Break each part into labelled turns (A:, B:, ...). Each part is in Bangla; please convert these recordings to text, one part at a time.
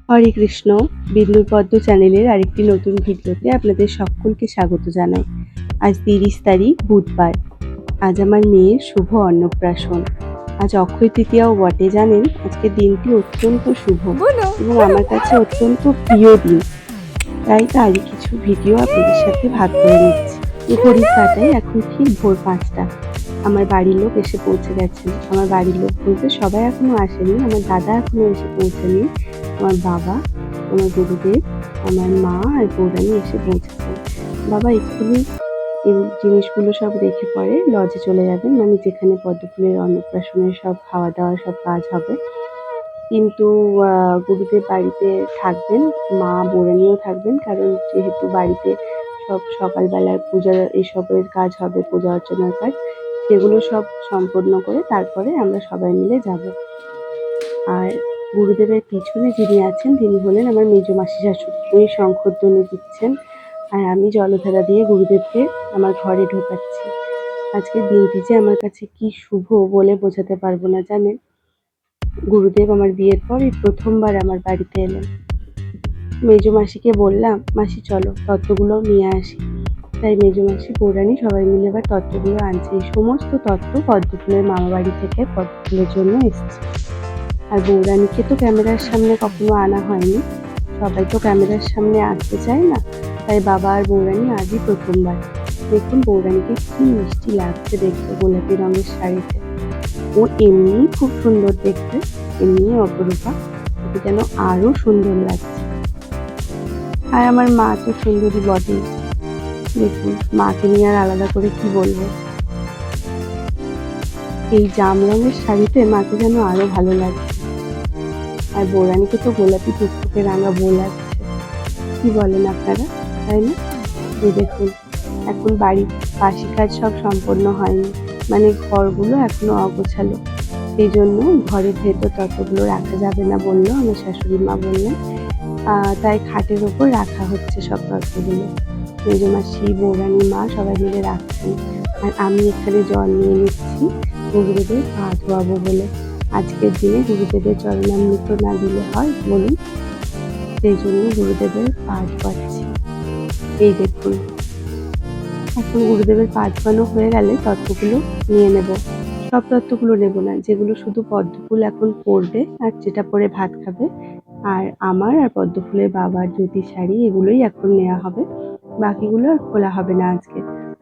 A: হরে কৃষ্ণ। বিন্দুর পদ্ম চ্যানেলের আরেকটি নতুন ভিডিওতে আপনাদের সকলকে স্বাগত জানাই। আজ 30 তারিখ বুধবার। আজ আমার মেয়ের শুভ অন্নপ্রাশন। আজ অক্ষয় তৃতীয়াও বটে, জানেন। আজকের দিনটি অত্যন্ত শুভ এবং আমার কাছে অত্যন্ত প্রিয় দিন। তাই তারই কিছু ভিডিও আপনাদের সাথে ভাগ করে নিচ্ছি। ঘড়ির কাঁটায় এখন ঠিক ভোর 5টা। আমার বাড়ির লোক এসে পৌঁছে গেছেন। আমার বাড়ির লোক বলতে সবাই এখনো আসেনি, আমার দাদা এখনো এসে পৌঁছেনি। আমার বাবা, আমার গুরুদেব, আমার মা আর বৌরানী এসে পৌঁছেছেন। বাবা এক্ষুনি এই জিনিসগুলো সব রেখে পরে লজে চলে যাবেন, মানে যেখানে পদ্মফুলের অন্নপ্রাশনের সব খাওয়া দাওয়া সব কাজ হবে। কিন্তু গুরুদেব বাড়িতে থাকবেন, মা বৌরানীও থাকবেন, কারণ যেহেতু বাড়িতে সব সকালবেলার পূজার এসবের কাজ হবে, পূজা অর্চনার কাজ, সেগুলো সব সম্পন্ন করে তারপরে আমরা সবাই মিলে যাব। আর গুরুদেবের পিছনে যিনি আছেন তিনি হলেন আমার মেজ মাসি শাশুড়ি। উনি শঙ্খধ্বনি দিচ্ছেন আর আমি জলধারা দিয়ে গুরুদেবকে আমার ঘরে ঢোকাচ্ছি। আজকের দিনটি যে আমার কাছে কি শুভ বলে বোঝাতে পারবো না, জানেন। গুরুদেব আমার বিয়ের পর এই প্রথমবার আমার বাড়িতে এলেন। মেজ মাসিকে বললাম, মাসি চলো তত্ত্বগুলো নিয়ে আসি। তাই মেজ মাসি, বৌরানী সবাই মিলে এবার তত্ত্বগুলো আনছে। এই সমস্ত তত্ত্ব পদ্মফুলের মামা বাড়ি থেকে পদ্মফুলের জন্য এসছে। আর বৌরানীকে তো ক্যামেরার সামনে কখনো আনা হয়নি, সবাই তো ক্যামেরার সামনে আসতে চায় না, তাই বাবা আর বৌরানী আজই প্রথমবার। দেখুন বৌরানীকে কি মিষ্টি লাগছে দেখতে গোলাপি রঙের শাড়িতে। ও এমনি খুব সুন্দর দেখতে, এমনি অপরূপা, ওকে যেন আরো সুন্দর লাগছে। আর আমার মা তো সুন্দরী বটেই। দেখুন মাকে নিয়ে আর আলাদা করে কি বলবো। এই জাম রঙের শাড়িতে মাকে যেন আরো ভালো লাগছে। আর বৌরানীকে তো গোলাপি টুকটুকে রাঙা বউ লাগছে। কি বলেন আপনারা, তাই না? এই দেখুন এখন বাড়ির বাসি কাজ সব সম্পন্ন হয়নি, মানে ঘরগুলো এখনো অগোছালো। সেই জন্য ঘরের ভেতর ততগুলো রাখা যাবে না বললো আমার শাশুড়ি মা, বললেন। তাই খাটের ওপর রাখা হচ্ছে সব তত্ত্বগুলো। মেজ মাসি, বৌরানী, মা সবাই মিলে রাখছেন। আর আমি এখানে জল নিয়ে নিচ্ছি গুরুদেবের পা ধোয়াবো বলে। আজকের দিনে গুরুদেবের চরণামৃত না দিলে হয় বলুন? সেই জন্য গুরুদেবের পা ধোয়াচ্ছি। এই দেখুন এখন গুরুদেবের পা ধোয়ানো হয়ে গেলে তত্ত্বগুলো নিয়ে নেব। সব তত্ত্বগুলো নেব না, যেগুলো শুধু পদ্মফুল এখন পরবে আর যেটা পরে ভাত খাবে, আর আমার আর পদ্মফুলের বাবার ধুতি শাড়ি, এগুলোই এখন নেওয়া হবে। বাকিগুলো আর খোলা হবে না আজকে,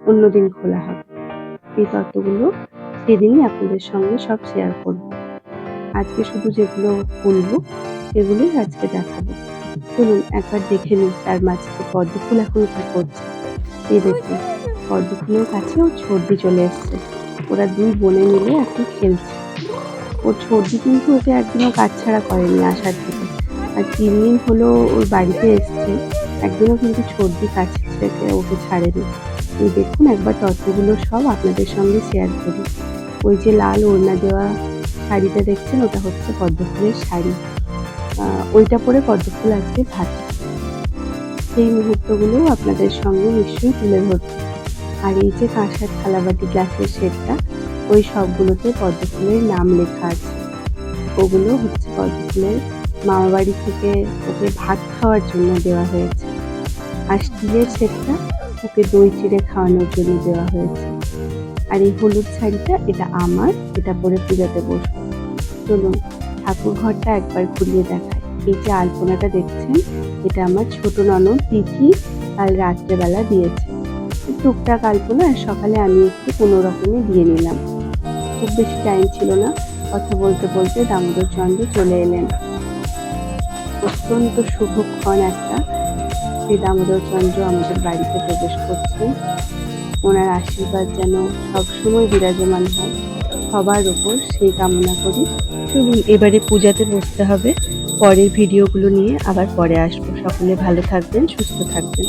A: অন্যদিন খোলা হবে। এই তত্ত্বগুলো সেদিনই আপনাদের সঙ্গে সব শেয়ার করব। আজকে শুধু যেগুলো খুলবো সেগুলোই আজকে দেখাবো। চলুন একবার দেখে নিই তার মাঝে পদ্মফুল এখন কি করছে। এই দেখুন পদ্মফুলের কাছে ওর ছর্দি চলে এসছে। ওরা দুই বোনে মিলে এখন খেলছে। ওর ছর্দি কিন্তু ওকে একদিনও কাছছাড়া করেনি আসার থেকে। আর 3 দিন হলো ওর বাড়িতে এসছে, একদিনও কিন্তু ছর্দি কাছে থেকে ওকে ছাড়েনি। এই দেখুন একবার তত্ত্বগুলো সব আপনাদের সঙ্গে শেয়ার করি। ওই যে লাল ওড়না দেওয়া শাড়িটা দেখছেন, ওটা হচ্ছে পদ্মফুলের শাড়ি। ওইটা পরে পদ্মফুল আজকে ভাত। সেই মুহূর্তগুলো আপনাদের সঙ্গে নিশ্চয়ই তুলে ধরছি। আর এই যে কাঁসার থালাবাটি গ্লাসের সেটটা, ওই সবগুলোতে পদ্মফুলের নাম লেখা আছে। ওগুলো হচ্ছে পদ্মফুলের মামাবাড়ি থেকে ওকে ভাত খাওয়ার জন্য দেওয়া হয়েছে। আর স্টিলের সেটটা ওকে দই চিড়ে খাওয়ানোর জন্য দেওয়া হয়েছে। আর এই হলুদ শাড়িটা, এটা আমার, এটা পরে পুজোতে বসবো। চলুন ঠাকুর ঘরটা একবার ঘুরিয়ে দেখায়। এই যে আলপনাটা দেখছেন, এটা আমার ছোট ননদ তিথি কাল রাত্রেবেলা দিয়েছে। টুকটাক আলপনা, আর সকালে আমি একটু কোনো রকমে দিয়ে নিলাম। খুব বেশি টাইম ছিল না, কথা বলতে বলতে দামোদর চন্দ্র চলে এলেন। অত্যন্ত শুভক্ষণ একটা, সেই দামোদর চন্দ্র আমাদের বাড়িতে প্রবেশ করছেন। ওনার আশীর্বাদ যেন সবসময় বিরাজমান হয় সবার উপর, সেই কামনা করি। চলুন এবারে পূজাতে বসতে হবে। পরের ভিডিওগুলো নিয়ে আবার পরে আসবো। সকলে ভালো থাকবেন, সুস্থ থাকবেন।